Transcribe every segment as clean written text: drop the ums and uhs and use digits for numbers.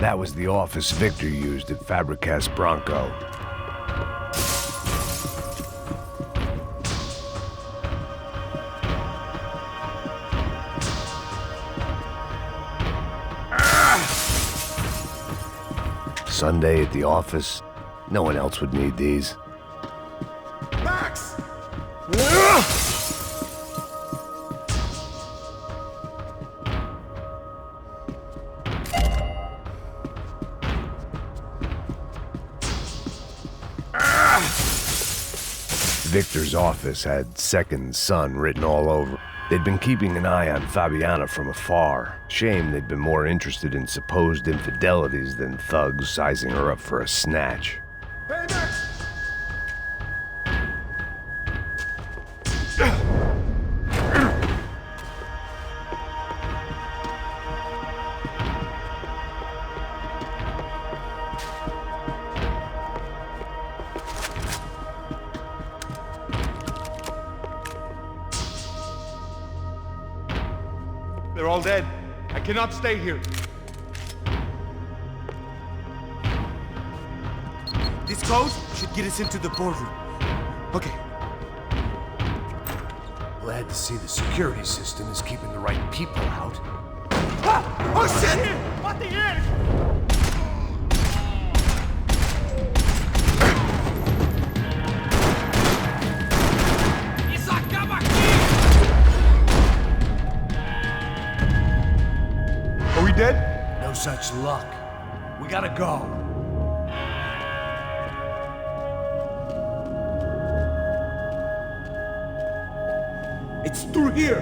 That was the office Victor used at Fabricas Bronco. Sunday at the office. No one else would need these. Max! Victor's office had second son written all over. They'd been keeping an eye on Fabiana from afar. Shame they'd been more interested in supposed infidelities than thugs sizing her up for a snatch. Hey, Max! They're all dead. I cannot stay here. This code should get us into the boardroom. Okay. Glad to see the security system is keeping the right people out. Ah! Oh shit! What the hell? Are we dead? No such luck. We gotta go. It's through here.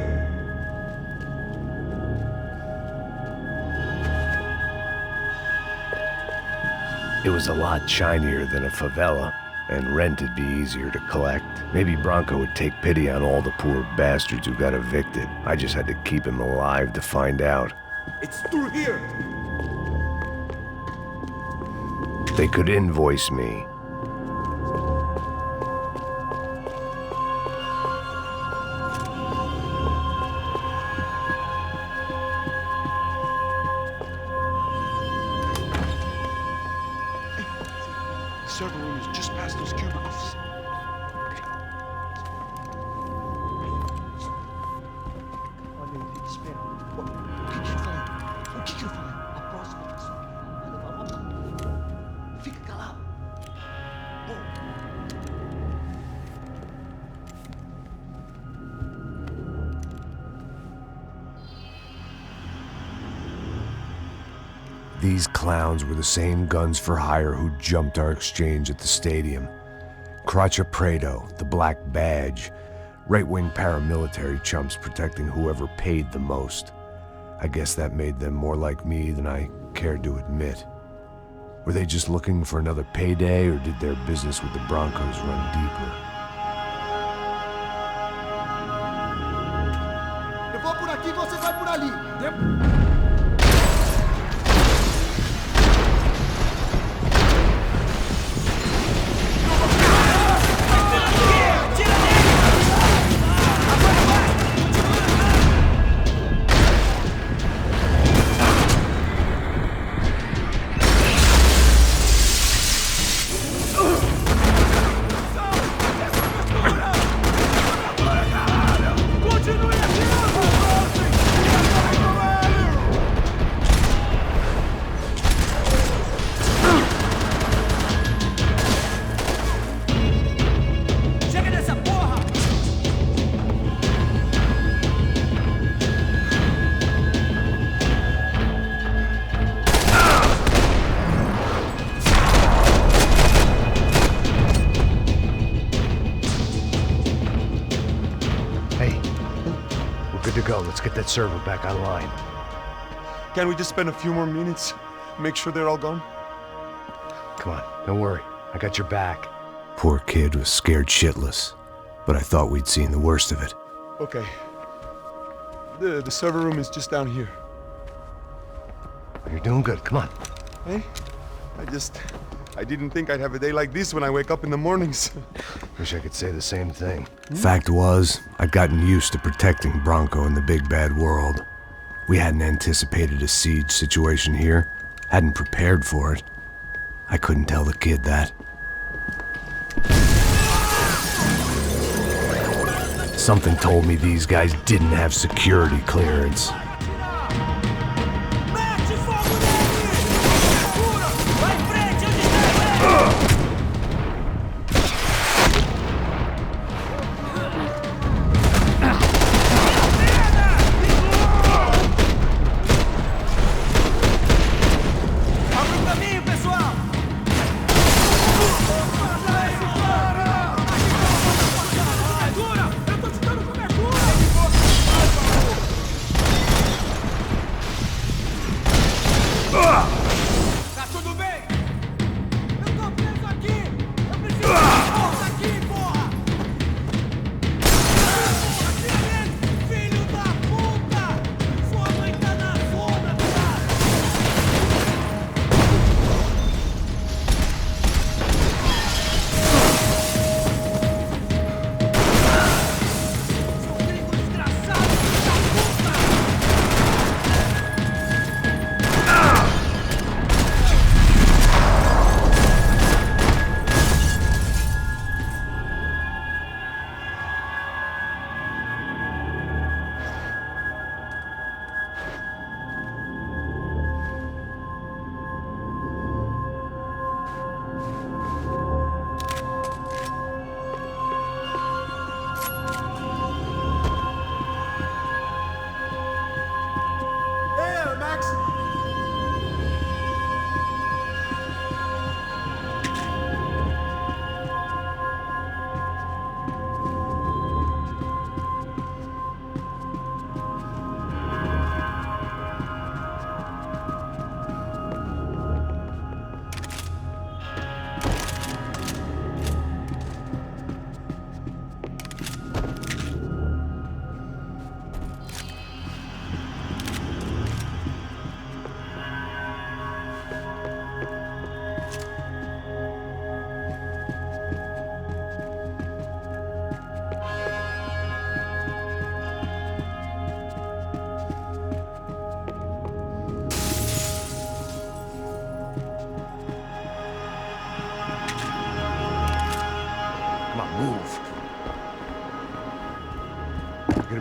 It was a lot shinier than a favela, and rent'd be easier to collect. Maybe Bronco would take pity on all the poor bastards who got evicted. I just had to keep him alive to find out. It's through here. They could invoice me. The server room is just past those cubicles. These clowns were the same guns for hire who jumped our exchange at the stadium. Craccia Prado, the Black Badge, right-wing paramilitary chumps protecting whoever paid the most. I guess that made them more like me than I cared to admit. Were they just looking for another payday, or did their business with the Broncos run deeper? Eu vou por aqui, você vai por ali. Good to go. Let's get that server back online. Can't we just spend a few more minutes? Make sure they're all gone? Come on, don't worry. I got your back. Poor kid was scared shitless, but I thought we'd seen the worst of it. Okay. The server room is just down here. You're doing good. Come on. Hey, I didn't think I'd have a day like this when I wake up in the mornings. Wish I could say the same thing. Fact was, I'd gotten used to protecting Bronco in the big bad world. We hadn't anticipated a siege situation here. Hadn't prepared for it. I couldn't tell the kid that. Something told me these guys didn't have security clearance.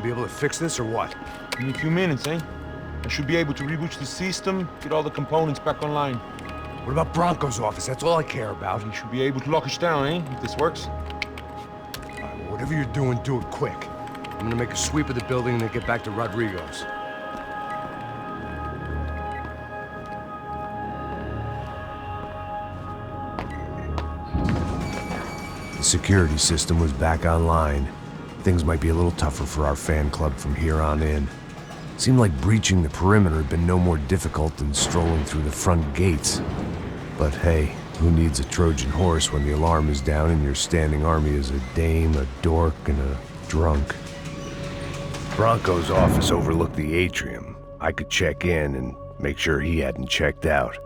Be able to fix this or what? In a few minutes, eh? I should be able to reboot the system, get all the components back online. What about Bronco's office? That's all I care about. You should be able to lock us down, eh? If this works. All right, well, whatever you're doing, do it quick. I'm gonna make a sweep of the building and then get back to Rodrigo's. The security system was back online. Things might be a little tougher for our fan club from here on in. Seemed like breaching the perimeter had been no more difficult than strolling through the front gates. But hey, who needs a Trojan horse when the alarm is down and your standing army is a dame, a dork, and a drunk? Bronco's office overlooked the atrium. I could check in and make sure he hadn't checked out.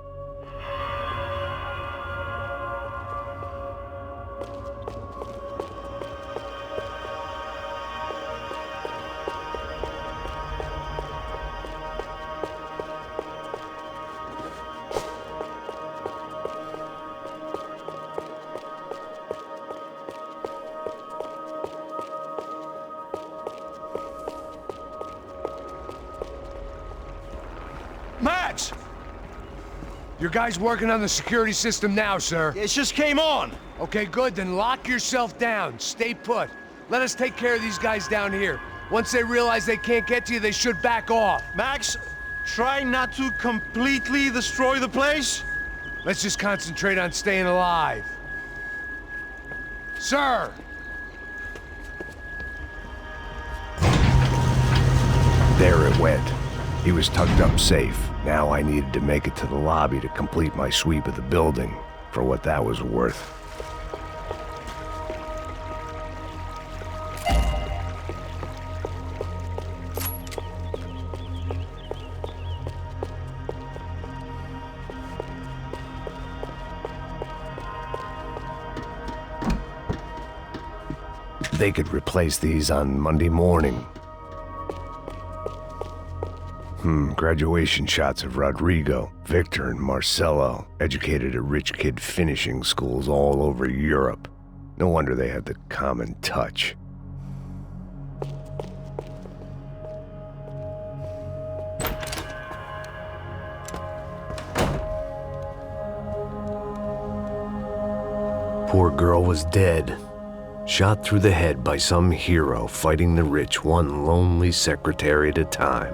Max! Your guy's working on the security system now, sir. It just came on. Okay, good. Then lock yourself down. Stay put. Let us take care of these guys down here. Once they realize they can't get to you, they should back off. Max, try not to completely destroy the place. Let's just concentrate on staying alive. Sir! There it went. He was tucked up safe. Now I needed to make it to the lobby to complete my sweep of the building, for what that was worth. They could replace these on Monday morning. Graduation shots of Rodrigo, Victor, and Marcelo, educated at rich kid finishing schools all over Europe. No wonder they had the common touch. Poor girl was dead. Shot through the head by some hero fighting the rich one lonely secretary at a time.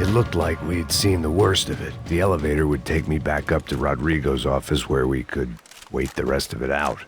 It looked like we'd seen the worst of it. The elevator would take me back up to Rodrigo's office where we could wait the rest of it out.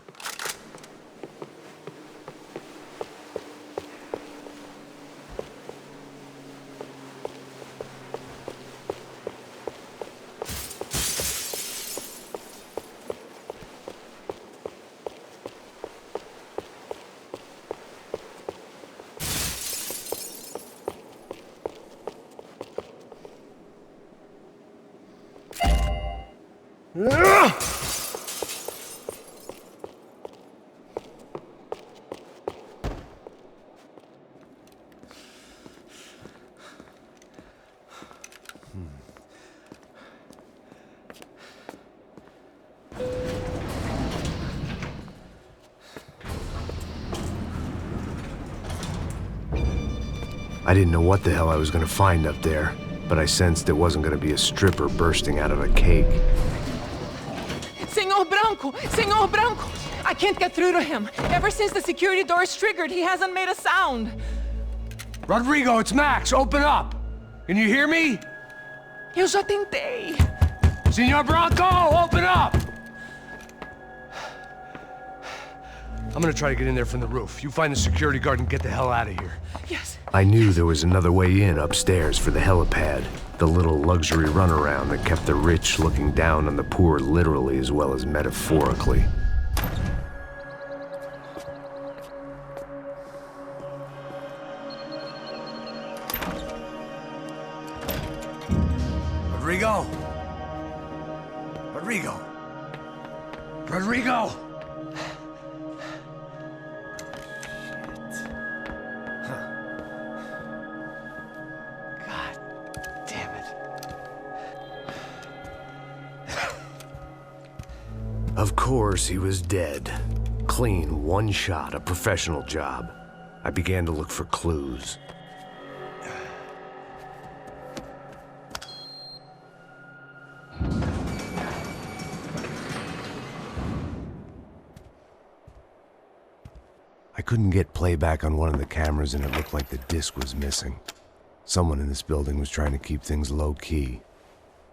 I didn't know what the hell I was gonna find up there, but I sensed it wasn't gonna be a stripper bursting out of a cake. Senor Branco! Senor Branco! I can't get through to him. Ever since the security door is triggered, he hasn't made a sound. Rodrigo, it's Max. Open up. Can you hear me? Eu já tentei. Senor Branco, open up! I'm gonna try to get in there from the roof. You find the security guard and get the hell out of here. Yes. I knew there was another way in upstairs for the helipad, the little luxury runaround that kept the rich looking down on the poor literally as well as metaphorically. Rodrigo? Rodrigo? Rodrigo? Of course, he was dead. Clean, one shot, a professional job. I began to look for clues. I couldn't get playback on one of the cameras and it looked like the disc was missing. Someone in this building was trying to keep things low-key.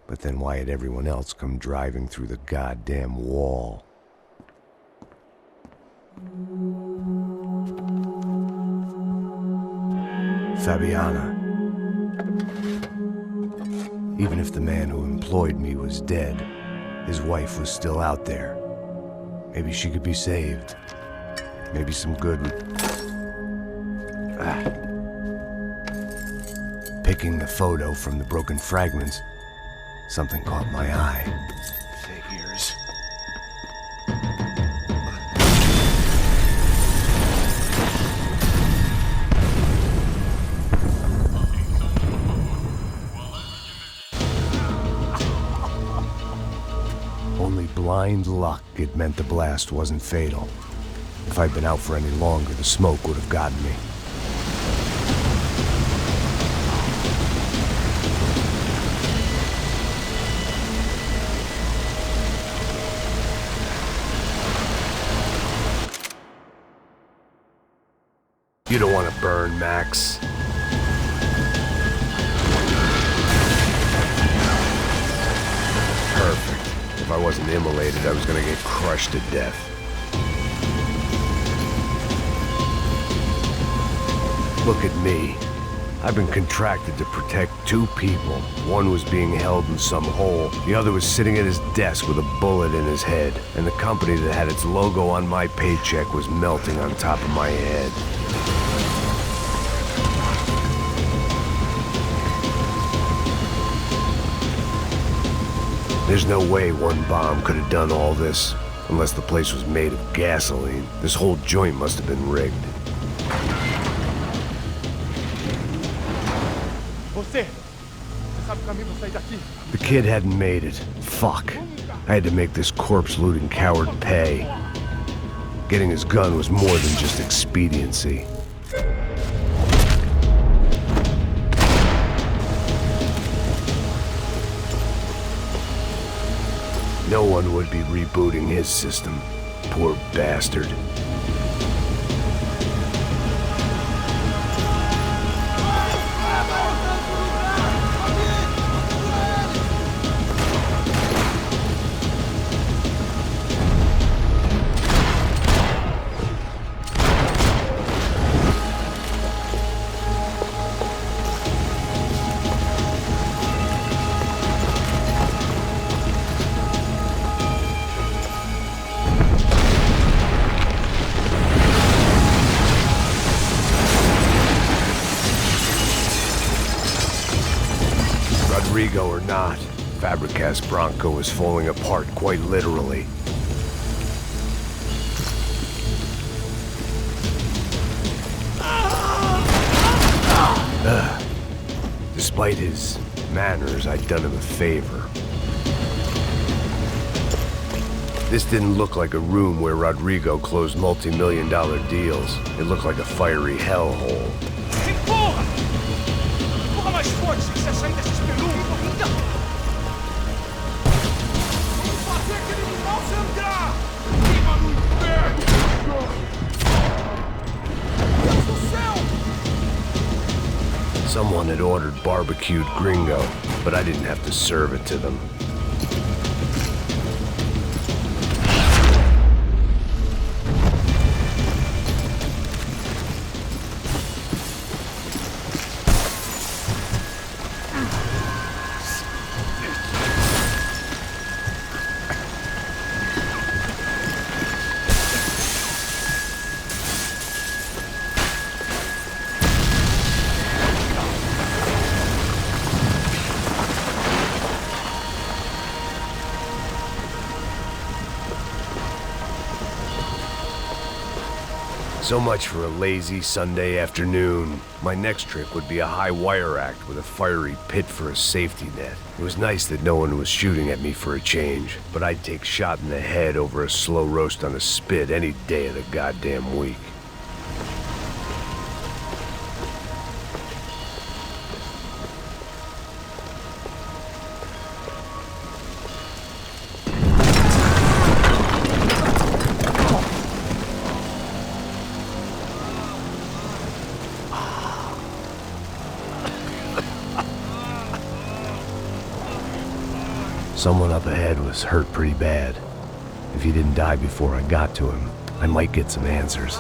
But then why had everyone else come driving through the goddamn wall? Fabiana. Even if the man who employed me was dead, his wife was still out there. Maybe she could be saved. Maybe some good would... Picking the photo from the broken fragments, something caught my eye. Figures. blind luck it meant the blast wasn't fatal. If I'd been out for any longer, the smoke would have gotten me. You don't want to burn, Max. Perfect. If I wasn't immolated, I was gonna get crushed to death. Look at me. I've been contracted to protect two people. One was being held in some hole. The other was sitting at his desk with a bullet in his head. And the company that had its logo on my paycheck was melting on top of my head. There's no way one bomb could have done all this, unless the place was made of gasoline. This whole joint must have been rigged. The kid hadn't made it. Fuck. I had to make this corpse-looting coward pay. Getting his gun was more than just expediency. No one would be rebooting his system. Poor bastard. Rodrigo or not, Fabricas Bronco was falling apart quite literally. Despite his manners, I'd done him a favor. This didn't look like a room where Rodrigo closed multi-million-dollar deals. It looked like a fiery hellhole. Someone had ordered barbecued gringo, but I didn't have to serve it to them. So much for a lazy Sunday afternoon. My next trick would be a high wire act with a fiery pit for a safety net. It was nice that no one was shooting at me for a change, but I'd take shot in the head over a slow roast on a spit any day of the goddamn week. Someone up ahead was hurt pretty bad. If he didn't die before I got to him, I might get some answers.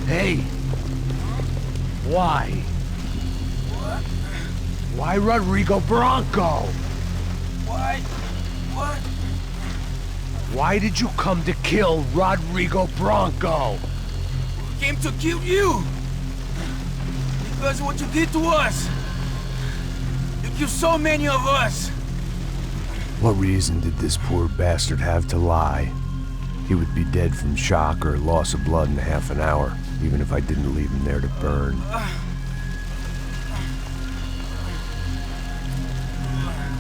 Hey! Why? What? Why Rodrigo Bronco? Why? What? Why did you come to kill Rodrigo Bronco? We came to kill you! Because of what you did to us! You killed so many of us! What reason did this poor bastard have to lie? He would be dead from shock or loss of blood in half an hour, even if I didn't leave him there to burn.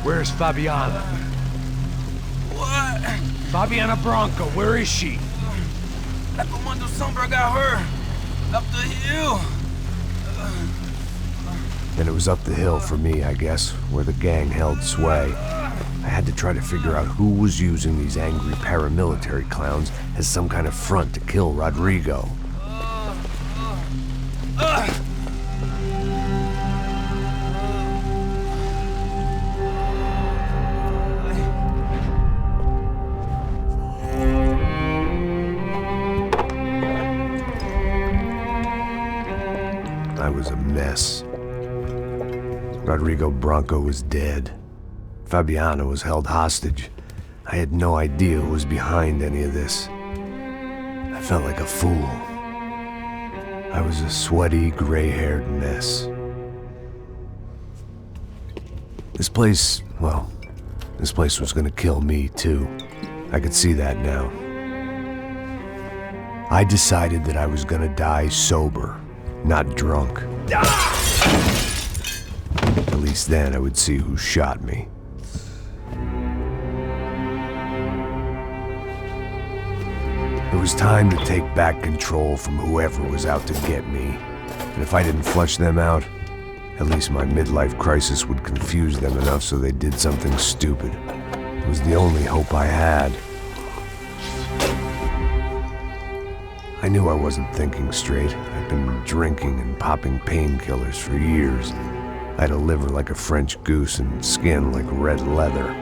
Where's Fabiana? What? Fabiana Branco, where is she? La Comando Sombra got her. Up the hill. And it was up the hill for me, I guess, where the gang held sway. I had to try to figure out who was using these angry paramilitary clowns as some kind of front to kill Rodrigo. I was a mess. Rodrigo Branco was dead. Fabiana was held hostage. I had no idea who was behind any of this. I felt like a fool. I was a sweaty, gray-haired mess. This place was gonna kill me too. I could see that now. I decided that I was gonna die sober, not drunk. At least then I would see who shot me. It was time to take back control from whoever was out to get me. And if I didn't flush them out, at least my midlife crisis would confuse them enough so they did something stupid. It was the only hope I had. I knew I wasn't thinking straight. I'd been drinking and popping painkillers for years. I had a liver like a French goose and skin like red leather.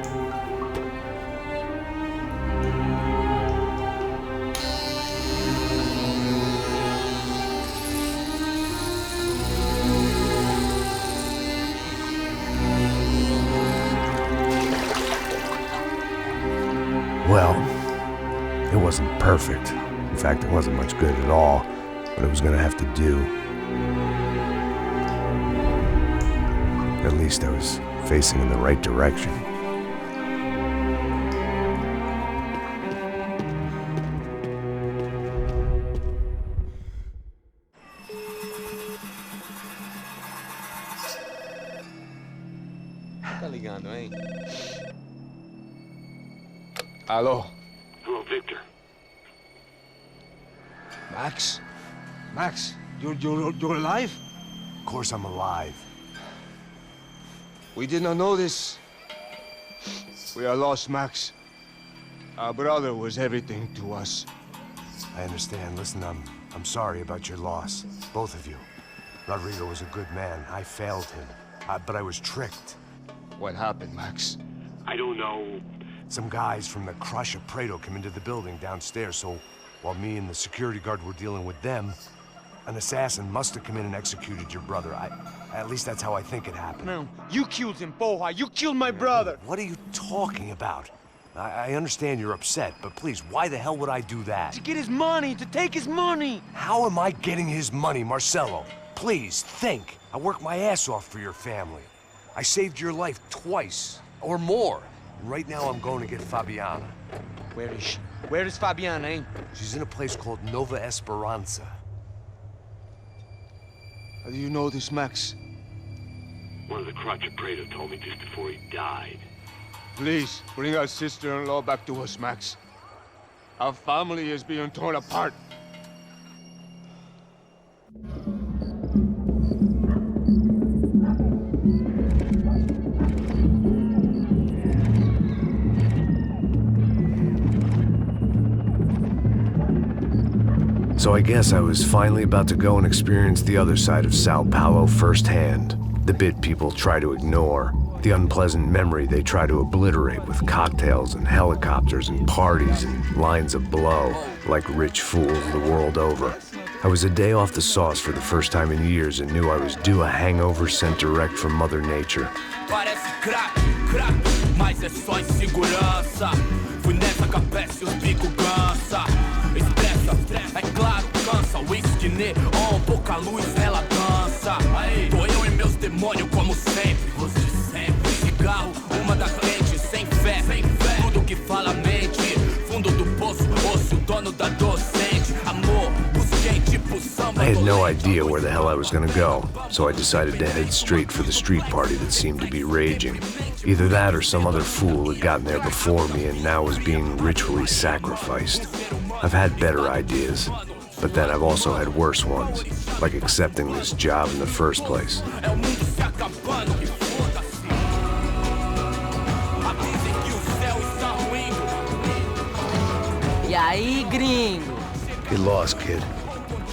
Well, it wasn't perfect. In fact, it wasn't much good at all, but it was gonna have to do. At least I was facing in the right direction. Tá ligando, hein? Alô? Hello, Victor. Max? Max, you're alive? Of course I'm alive. We did not know this. We are lost, Max. Our brother was everything to us. I understand. Listen, I'm sorry about your loss. Both of you. Rodrigo was a good man. I failed him. But I was tricked. What happened, Max? I don't know. Some guys from the Crusher Prado came into the building downstairs, so while me and the security guard were dealing with them, an assassin must have come in and executed your brother. At least that's how I think it happened. No, you killed him, Poha. You killed my brother. What are you talking about? I understand you're upset, but please, why the hell would I do that? To get his money, to take his money. How am I getting his money, Marcelo? Please, think. I worked my ass off for your family. I saved your life twice, or more. And right now I'm going to get Fabiana. Where is she? Where is Fabiana, eh? She's in a place called Nova Esperanza. How do you know this, Max? One of the Crotcher Prado told me just before he died. Please, bring our sister-in-law back to us, Max. Our family is being torn apart. So I guess I was finally about to go and experience the other side of Sao Paulo firsthand. The bit people try to ignore. The unpleasant memory they try to obliterate with cocktails and helicopters and parties and lines of blow, like rich fools the world over. I was a day off the sauce for the first time in years and knew I was due a hangover sent direct from Mother Nature. Parece crack, crack, mas é só insegurança. Fui nessa capeste, os bico cansa. Estressa, é claro, cansa. Whisky, neon, pouca luz, ela dança. Tô eu e meus demônios como sempre. Os de sempre. Cigarro, uma das lentes, sem fé. Tudo que fala mente. Fundo do poço, osso had no idea where the hell I was gonna go, so I decided to head straight for the street party that seemed to be raging. Either that or some other fool had gotten there before me and now was being ritually sacrificed. I've had better ideas, but then I've also had worse ones, like accepting this job in the first place. E aí, gringo? Get lost, kid.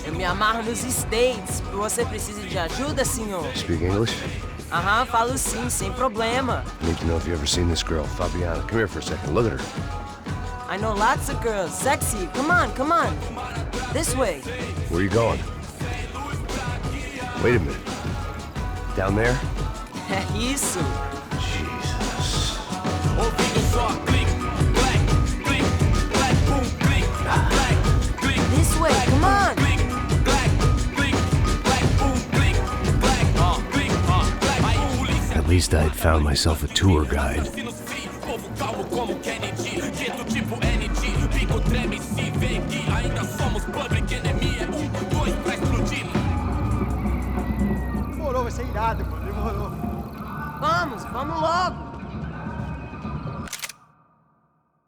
Eu me amarro nos States. Você precisa de ajuda, senhor? Speak English? Aham, falo sim, sem problema. Need to know if you've ever seen this girl, Fabiana. Come here for a second. Look at her. I know lots of girls. Sexy. Come on, come on. This way. Where are you going? Wait a minute. Down there? É isso. Jesus. This way, come on. At least I had found myself a tour guide. Vamos, vamos logo.